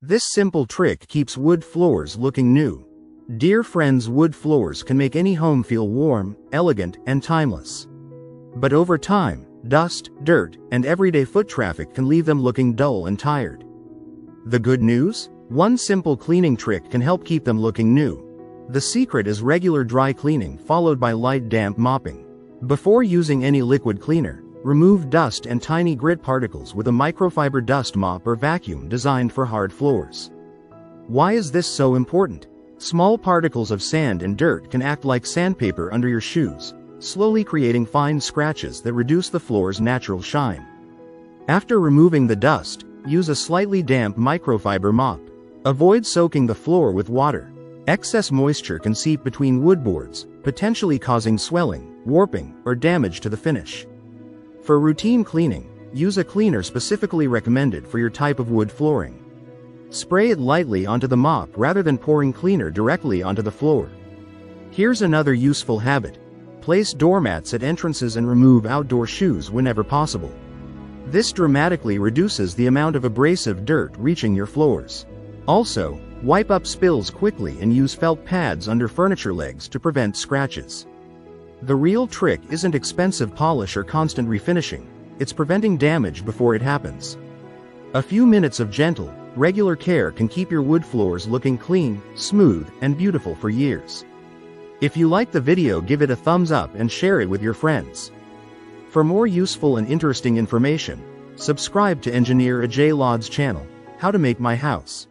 This simple trick keeps wood floors looking new. Dear friends, wood floors can make any home feel warm, elegant, and timeless. But over time, dust, dirt, and everyday foot traffic can leave them looking dull and tired. The good news? One simple cleaning trick can help keep them looking new. The secret is regular dry cleaning followed by light damp mopping. Before using any liquid cleaner, remove dust and tiny grit particles with a microfiber dust mop or vacuum designed for hard floors. Why is this so important? Small particles of sand and dirt can act like sandpaper under your shoes, slowly creating fine scratches that reduce the floor's natural shine. After removing the dust, use a slightly damp microfiber mop. Avoid soaking the floor with water. Excess moisture can seep between wood boards, potentially causing swelling, warping, or damage to the finish. For routine cleaning, use a cleaner specifically recommended for your type of wood flooring. Spray it lightly onto the mop rather than pouring cleaner directly onto the floor. Here's another useful habit. Place doormats at entrances and remove outdoor shoes whenever possible. This dramatically reduces the amount of abrasive dirt reaching your floors. Also, wipe up spills quickly and use felt pads under furniture legs to prevent scratches. The real trick isn't expensive polish or constant refinishing, it's preventing damage before it happens. A few minutes of gentle, regular care can keep your wood floors looking clean, smooth, and beautiful for years. If you liked the video, give it a thumbs up and share it with your friends. For more useful and interesting information, subscribe to Engineer Ajay Lod's channel, How to Make My House.